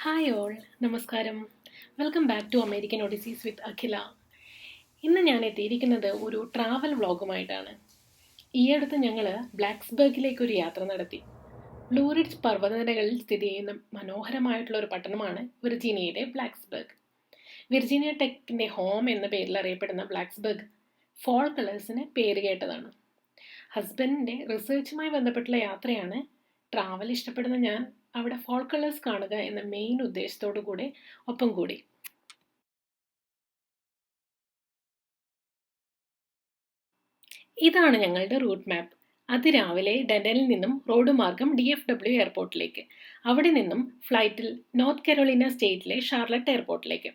Hi all, നമസ്കാരം. Welcome back to American ഒഡീസീസ് വിത്ത് അഖില. ഇന്ന് ഞാൻ എത്തിയിരിക്കുന്നത് ഒരു ട്രാവൽ വ്ളോഗുമായിട്ടാണ്. ഈയടുത്ത് ഞങ്ങൾ ബ്ലാക്സ്ബർഗിലേക്ക് ഒരു യാത്ര നടത്തി. ബ്ലൂ റിഡ്ജ് പർവ്വതനിരകളിൽ സ്ഥിതി ചെയ്യുന്ന മനോഹരമായിട്ടുള്ള ഒരു പട്ടണമാണ് വിർജീനിയയിലെ ബ്ലാക്സ്ബർഗ്. വിർജീനിയ ടെക്കിൻ്റെ ഹോം എന്ന പേരിൽ അറിയപ്പെടുന്ന ബ്ലാക്സ്ബർഗ് ഫോൾ കളേഴ്സിന് പേര് കേട്ടതാണ്. ഹസ്ബൻഡിൻ്റെ റിസർച്ചുമായി ബന്ധപ്പെട്ടുള്ള യാത്രയാണ്. ട്രാവൽ ഇഷ്ടപ്പെടുന്ന ഞാൻ അവിടെ ഫോൾ കളേഴ്സ് കാണുക എന്ന മെയിൻ ഉദ്ദേശത്തോടു കൂടെ ഒപ്പം കൂടി. ഇതാണ് ഞങ്ങളുടെ റൂട്ട് മാപ്പ്. അതിരാവിലെ ഡെൻഡനിൽ നിന്നും റോഡ് മാർഗം DFW എയർപോർട്ടിലേക്ക്, അവിടെ നിന്നും ഫ്ലൈറ്റിൽ നോർത്ത് കരോളിന സ്റ്റേറ്റിലെ ഷാർലറ്റ് എയർപോർട്ടിലേക്ക്,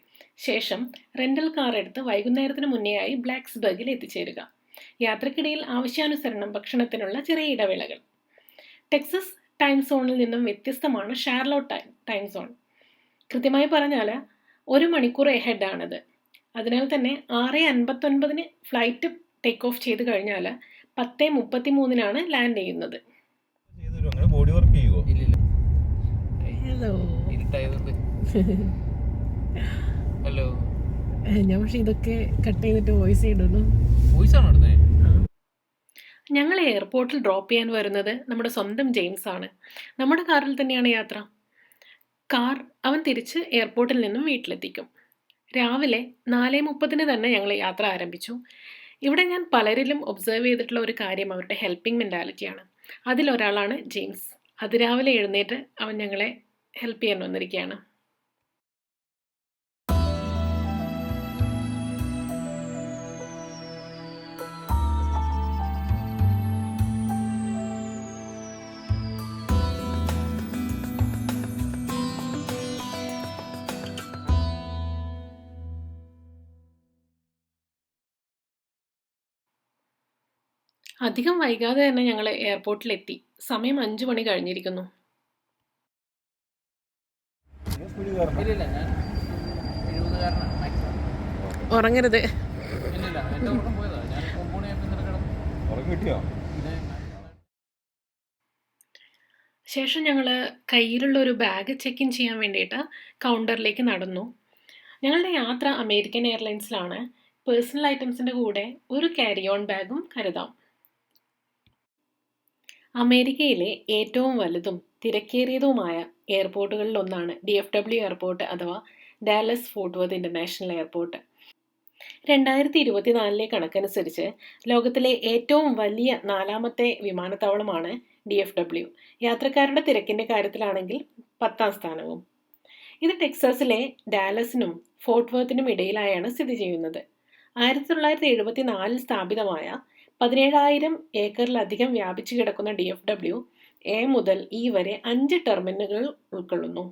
ശേഷം റെന്റൽ കാർ എടുത്ത് വൈകുന്നേരത്തിന് മുന്നേയായി ബ്ലാക്സ്ബർഗിൽ എത്തിച്ചേരുക. യാത്രക്കിടയിൽ ആവശ്യാനുസരണം ഭക്ഷണത്തിനുള്ള ചെറിയ ഇടവേളകൾ. ടെക്സസ് ടൈം സോണിൽ നിന്നും വ്യത്യസ്തമാണ് ഷാർലോട്ട് ടൈം സോൺ. കൃത്യമായി പറഞ്ഞാൽ 1 മണിക്കൂർ എഹെഡ് ആണത്. അതിനാൽ തന്നെ 6:59 ഫ്ലൈറ്റ് ടേക്ക് ഓഫ് ചെയ്ത് കഴിഞ്ഞാൽ 10:33 ലാൻഡ് ചെയ്യുന്നത്. ഹലോ, ഞാൻ പക്ഷെ ഇതൊക്കെ കട്ട് ചെയ്തിട്ട് വോയിസ് ഇടുന്നു. ഞങ്ങൾ എയർപോർട്ടിൽ ഡ്രോപ്പ് ചെയ്യാൻ വരുന്നത് നമ്മുടെ സ്വന്തം ജെയിംസ് ആണ്. നമ്മുടെ കാറിൽ തന്നെയാണ് യാത്ര. കാർ അവൻ തിരിച്ച് എയർപോർട്ടിൽ നിന്നും വീട്ടിലെത്തിക്കും. രാവിലെ 4:30 തന്നെ ഞങ്ങൾ യാത്ര ആരംഭിച്ചു. ഇവിടെ ഞാൻ പലരിലും ഒബ്സർവ് ചെയ്തിട്ടുള്ള ഒരു കാര്യം അവരുടെ ഹെൽപ്പിംഗ് മെൻറ്റാലിറ്റിയാണ്. അതിലൊരാളാണ് ജെയിംസ്. അതിരാവിലെ എഴുന്നേറ്റ് അവൻ ഞങ്ങളെ ഹെൽപ്പ് ചെയ്യാൻ വന്നിരിക്കുകയാണ്. അധികം വൈകാതെ തന്നെ ഞങ്ങൾ എയർപോർട്ടിലെത്തി. സമയം 5 മണി കഴിഞ്ഞിരിക്കുന്നു. ഉറങ്ങരുത്. ശേഷം ഞങ്ങൾ കയ്യിലുള്ള ഒരു ബാഗ് ചെക്ക് ഇൻ ചെയ്യാൻ വേണ്ടിയിട്ട് കൗണ്ടറിലേക്ക് നടന്നു. ഞങ്ങളുടെ യാത്ര അമേരിക്കൻ എയർലൈൻസിലാണ്. പേഴ്സണൽ ഐറ്റംസിൻ്റെ കൂടെ ഒരു ക്യാരി ഓൺ ബാഗും കരുതാം. അമേരിക്കയിലെ ഏറ്റവും വലുതും തിരക്കേറിയതുമായ എയർപോർട്ടുകളിൽ ഒന്നാണ് DFW എയർപോർട്ട് അഥവാ Dallas fort worth international airport. 2024 കണക്കനുസരിച്ച് ലോകത്തിലെ ഏറ്റവും വലിയ 4ാമത്തെ വിമാനത്താവളമാണ് DFW. യാത്രക്കാരുടെ തിരക്കിൻ്റെ കാര്യത്തിലാണെങ്കിൽ 10ാം സ്ഥാനവും. ഇത് ടെക്സാസിലെ ഡാലസിനും ഫോർട്ട് വർത്തിനും ഇടയിലായാണ് സ്ഥിതി ചെയ്യുന്നത്. 1974 സ്ഥാപിതമായ 17,000 ഏക്കറിലധികം വ്യാപിച്ചു കിടക്കുന്ന DFW A മുതൽ E വരെ 5 ടെർമിനലുകൾ ഉൾക്കൊള്ളുന്നു.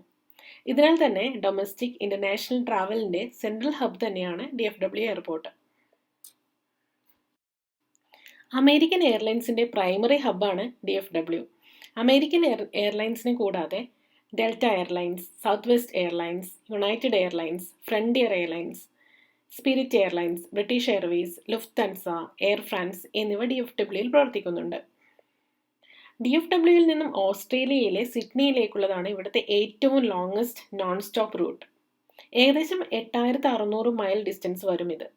ഇതിനാൽ തന്നെ ഡൊമസ്റ്റിക് ഇന്റർനാഷണൽ ട്രാവലിന്റെ സെൻട്രൽ ഹബ് തന്നെയാണ് DFW എയർപോർട്ട്. അമേരിക്കൻ എയർലൈൻസിന്റെ പ്രൈമറി ഹബ്ബാണ് DFW. അമേരിക്കൻ എയർലൈൻസിനെ കൂടാതെ Delta Airlines, Southwest Airlines, United Airlines, Frontier Airlines, Spirit Airlines, British Airways, Lufthansa, Air France എന്നിവ DFWയിൽ പ്രവർത്തിക്കുന്നുണ്ട്. DFWയിൽ നിന്നും ഓസ്ട്രേലിയയിലെ സിഡ്നിയിലേക്കുള്ളതാണ് ഇവിടുത്തെ ഏറ്റവും ലോങ്ങസ്റ്റ് നോൺ സ്റ്റോപ്പ് റൂട്ട്. ഏകദേശം 8,600 മൈൽ ഡിസ്റ്റൻസ് വരും ഇത്.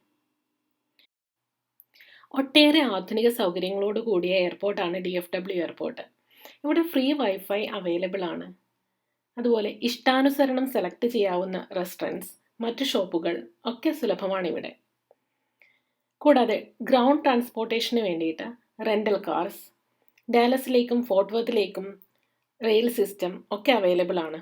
ഒട്ടേറെ ആധുനിക സൗകര്യങ്ങളോട് കൂടിയ എയർപോർട്ടാണ് DFW എയർപോർട്ട്. ഇവിടെ ഫ്രീ വൈഫൈ അവൈലബിൾ ആണ്. അതുപോലെ ഇഷ്ടാനുസരണം സെലക്ട് ചെയ്യാവുന്ന റെസ്റ്റോറൻറ്റ്സ്, മറ്റു ഷോപ്പുകൾ ഒക്കെ സുലഭമാണിവിടെ. കൂടാതെ ഗ്രൗണ്ട് ട്രാൻസ്പോർട്ടേഷന് വേണ്ടിയിട്ട് റെൻ്റൽ കാർസ്, ഡാലസിലേക്കും ഫോർട്ട് വർത്തിലേക്കും റെയിൽ സിസ്റ്റം ഒക്കെ അവൈലബിൾ ആണ്.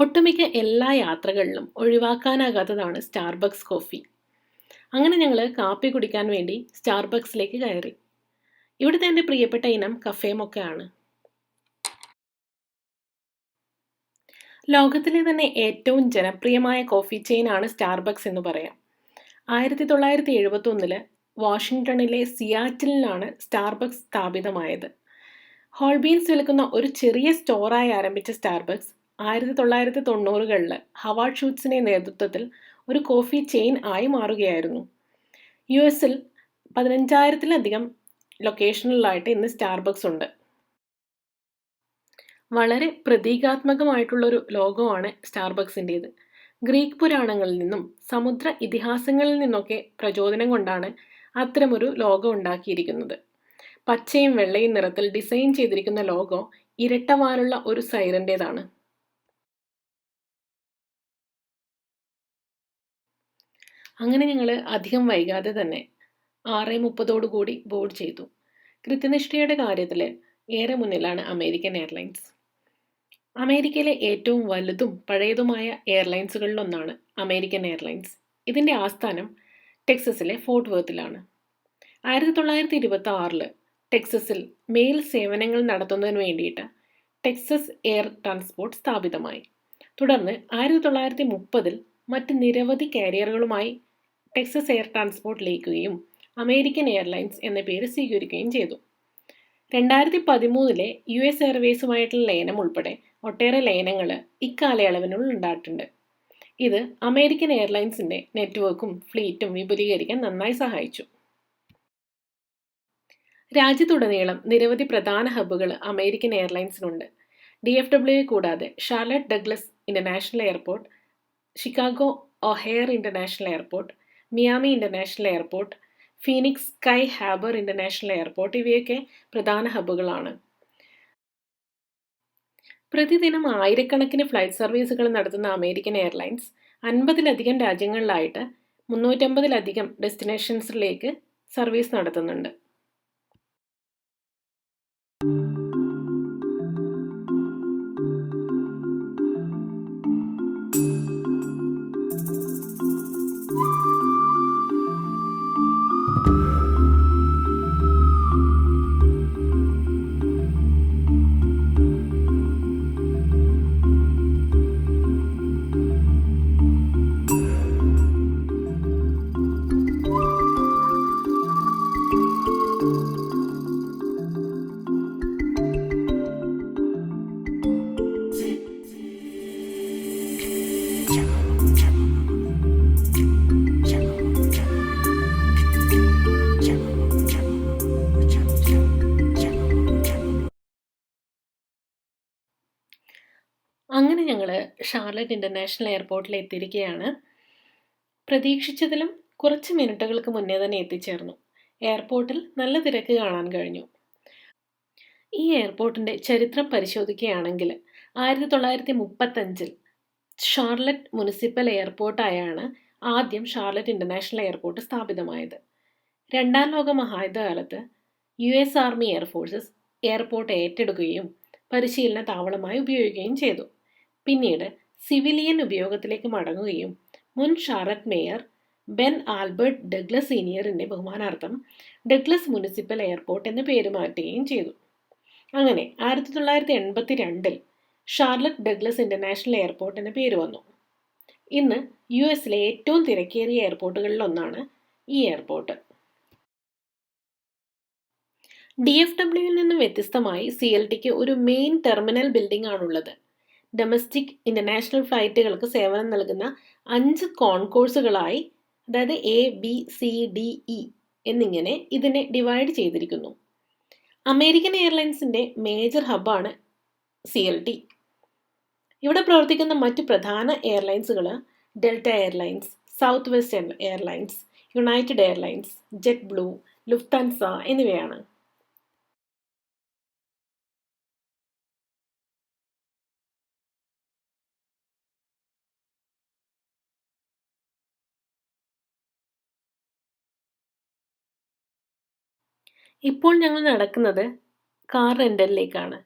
ഒട്ടുമിക്ക എല്ലാ യാത്രകളിലും ഒഴിവാക്കാനാകാത്തതാണ് സ്റ്റാർബക്സ് കോഫി. അങ്ങനെ ഞങ്ങൾ കാപ്പി കുടിക്കാൻ വേണ്ടി സ്റ്റാർബക്സിലേക്ക് കയറി. ഇവിടുത്തെ എൻ്റെ പ്രിയപ്പെട്ട ഇനം കഫേമൊക്കെയാണ്. ലോകത്തിലെ തന്നെ ഏറ്റവും ജനപ്രിയമായ കോഫി ചെയിനാണ് സ്റ്റാർബക്സ് എന്ന് പറയാം. 1971 വാഷിംഗ്ടണിലെ സിയാറ്റിലാണ് സ്റ്റാർബക്സ് സ്ഥാപിതമായത്. ഹോൾബീൻസ് വിൽക്കുന്ന ഒരു ചെറിയ സ്റ്റോറായി ആരംഭിച്ച സ്റ്റാർബക്സ് 1990കളിൽ ഹവാർഡ് ഷൂട്ട്സിന്റെ നേതൃത്വത്തിൽ ഒരു കോഫി ചെയിൻ ആയി മാറുകയായിരുന്നു. US-ൽ 15,000-ലധികം ലൊക്കേഷനുകളിലായിട്ട് ഇന്ന് സ്റ്റാർബക്സ് ഉണ്ട്. വളരെ പ്രതീകാത്മകമായിട്ടുള്ളൊരു ലോഗോയാണ് സ്റ്റാർബക്സിൻ്റേത്. ഗ്രീക്ക് പുരാണങ്ങളിൽ നിന്നും സമുദ്ര ഇതിഹാസങ്ങളിൽ നിന്നൊക്കെ പ്രചോദനം കൊണ്ടാണ് അത്തരമൊരു ലോഗോ ഉണ്ടാക്കിയിരിക്കുന്നത്. പച്ചയും വെള്ളയും നിറത്തിൽ ഡിസൈൻ ചെയ്തിരിക്കുന്ന ലോഗോ ഇരട്ടവാലുള്ള ഒരു സൈറൻ്റേതാണ്. അങ്ങനെ ഞങ്ങൾ അധികം വൈകാതെ തന്നെ 6:30 കൂടി ബോർഡ് ചെയ്തു. കൃത്യനിഷ്ഠയുടെ കാര്യത്തിൽ ഏറെ മുന്നിലാണ് അമേരിക്കൻ എയർലൈൻസ്. അമേരിക്കയിലെ ഏറ്റവും വലുതും പഴയതുമായ എയർലൈൻസുകളിലൊന്നാണ് അമേരിക്കൻ എയർലൈൻസ്. ഇതിൻ്റെ ആസ്ഥാനം ടെക്സസിലെ ഫോർട്ട് വർത്തിലാണ്. 1926 ടെക്സസിൽ മെയിൽ സേവനങ്ങൾ നടത്തുന്നതിന് വേണ്ടിയിട്ട് ടെക്സസ് എയർ ട്രാൻസ്പോർട്ട് സ്ഥാപിതമായി. തുടർന്ന് 1930 മറ്റ് നിരവധി കാരിയറുകളുമായി ടെക്സസ് എയർ ട്രാൻസ്പോർട്ട് ലയിക്കുകയും അമേരിക്കൻ എയർലൈൻസ് എന്ന പേര് സ്വീകരിക്കുകയും ചെയ്തു. 2013 US എയർവേസുമായിട്ടുള്ള ലയനം ഉൾപ്പെടെ ഒട്ടേറെ ലയനങ്ങൾ ഇക്കാലയളവിനുള്ളിൽ ഉണ്ടായിട്ടുണ്ട്. ഇത് അമേരിക്കൻ എയർലൈൻസിൻ്റെ നെറ്റ്വർക്കും ഫ്ലീറ്റും വിപുലീകരിക്കാൻ നന്നായി സഹായിച്ചു. രാജ്യത്തുടനീളം നിരവധി പ്രധാന ഹബ്ബുകൾ അമേരിക്കൻ എയർലൈൻസിനുണ്ട്. DFW കൂടാതെ Charlotte Douglas International Airport, Chicago O'Hare International Airport, Miami International Airport, Phoenix Sky Harbor International Airport ഇവയൊക്കെ പ്രധാന ഹബ്ബുകളാണ്. പ്രതിദിനം ആയിരക്കണക്കിന് ഫ്ലൈറ്റ് സർവീസുകൾ നടത്തുന്ന അമേരിക്കൻ എയർലൈൻസ് 50-ലധികം രാജ്യങ്ങളിലായിട്ട് 350-ലധികം ഡെസ്റ്റിനേഷൻസിലേക്ക് സർവീസ് നടത്തുന്നുണ്ട്. അങ്ങനെ ഞങ്ങൾ ഷാർലറ്റ് ഇൻ്റർനാഷണൽ എയർപോർട്ടിൽ എത്തിയിരിക്കുകയാണ്. പ്രതീക്ഷിച്ചതിലും കുറച്ച് മിനിറ്റുകൾക്ക് മുന്നേ തന്നെ എത്തിച്ചേർന്നു. എയർപോർട്ടിൽ നല്ല തിരക്ക് കാണാൻ കഴിഞ്ഞു. ഈ എയർപോർട്ടിൻ്റെ ചരിത്രം പരിശോധിക്കുകയാണെങ്കിൽ 1935 ഷാർലറ്റ് മുനിസിപ്പൽ എയർപോർട്ടായാണ് ആദ്യം ഷാർലറ്റ് ഇൻ്റർനാഷണൽ എയർപോർട്ട് സ്ഥാപിതമായത്. 2ാം ലോക മഹായുദ്ധകാലത്ത് US ആർമി എയർഫോഴ്സസ് എയർപോർട്ട് ഏറ്റെടുക്കുകയും പരിശീലന താവളമായി ഉപയോഗിക്കുകയും ചെയ്തു. പിന്നീട് സിവിലിയൻ ഉപയോഗത്തിലേക്ക് മടങ്ങുകയും മുൻ Charlotte mayor Ben Albert Douglas സീനിയറിൻ്റെ ബഹുമാനാർത്ഥം ഡഗ്ലസ് മുനിസിപ്പൽ എയർപോർട്ട് എന്ന് പേര് മാറ്റുകയും ചെയ്തു. അങ്ങനെ 1982 ഷാർലറ്റ് ഡഗ്ലസ് ഇൻ്റർനാഷണൽ എയർപോർട്ട് എന്ന പേര് വന്നു. ഇന്ന് US-ലെ ഏറ്റവും തിരക്കേറിയ എയർപോർട്ടുകളിലൊന്നാണ് ഈ എയർപോർട്ട്. DFW-ൽ നിന്നും വ്യത്യസ്തമായി CLTക്ക് ഒരു മെയിൻ ടെർമിനൽ ബിൽഡിംഗ് ആണുള്ളത്. ഡൊമസ്റ്റിക് ഇൻ്റർനാഷണൽ ഫ്ലൈറ്റുകൾക്ക് സേവനം നൽകുന്ന 5 കോൺകോഴ്സുകളായി, അതായത് ABCDE എന്നിങ്ങനെ ഇതിനെ ഡിവൈഡ് ചെയ്തിരിക്കുന്നു. അമേരിക്കൻ എയർലൈൻസിൻ്റെ മേജർ ഹബ്ബാണ് CLT. ഇവിടെ പ്രവർത്തിക്കുന്ന മറ്റ് പ്രധാന എയർലൈൻസുകൾ Delta Airlines, Southwest Airlines, United Airlines, JetBlue, Lufthansa എന്നിവയാണ്. ഇപ്പോൾ ഞങ്ങൾ നടക്കുന്നത് കാർ റെൻ്റലിലേക്കാണ്.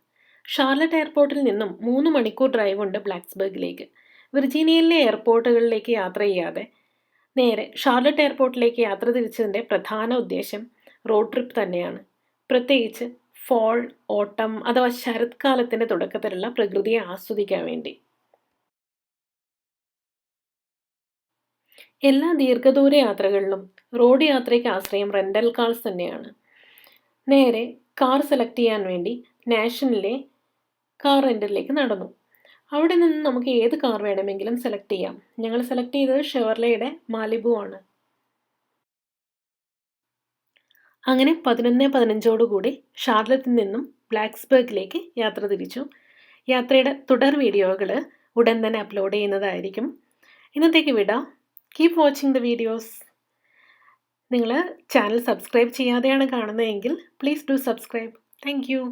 ഷാർലറ്റ് എയർപോർട്ടിൽ നിന്നും 3 മണിക്കൂർ ഡ്രൈവ് ഉണ്ട് ബ്ലാക്സ്ബർഗിലേക്ക്. വിർജീനിയയിലെ എയർപോർട്ടുകളിലേക്ക് യാത്ര ചെയ്യാതെ നേരെ ഷാർലറ്റ് എയർപോർട്ടിലേക്ക് യാത്ര തിരിച്ചതിൻ്റെ പ്രധാന ഉദ്ദേശം റോഡ് ട്രിപ്പ് തന്നെയാണ്. പ്രത്യേകിച്ച് ഫോൾ, ഓട്ടം അഥവാ ശരത്കാലത്തിൻ്റെ തുടക്കത്തിലുള്ള പ്രകൃതിയെ ആസ്വദിക്കാൻ വേണ്ടി. എല്ലാ ദീർഘദൂര യാത്രകളിലും റോഡ് യാത്രയ്ക്ക് ആശ്രയം റെൻ്റൽ കാർസ് തന്നെയാണ്. നേരെ കാർ സെലക്ട് ചെയ്യാൻ വേണ്ടി നാഷണലിലെ കാർ റെൻ്റലിലേക്ക് നടന്നു. അവിടെ നിന്ന് നമുക്ക് ഏത് കാർ വേണമെങ്കിലും സെലക്ട് ചെയ്യാം. ഞങ്ങൾ സെലക്ട് ചെയ്തത് ഷെവർലെയുടെ മാലിബു ആണ്. അങ്ങനെ 11:15 ഷാർലറ്റിൽ നിന്നും ബ്ലാക്സ്ബർഗിലേക്ക് യാത്ര തിരിച്ചു. യാത്രയുടെ തുടർ വീഡിയോകൾ ഉടൻ തന്നെ അപ്ലോഡ് ചെയ്യുന്നതായിരിക്കും. ഇന്നത്തേക്ക് വിടാം. Keep watching the videos. നിങ്ങൾ ചാനൽ സബ്സ്ക്രൈബ് ചെയ്യാതെയാണ് കാണുന്നതെങ്കിൽ please do subscribe. Thank you.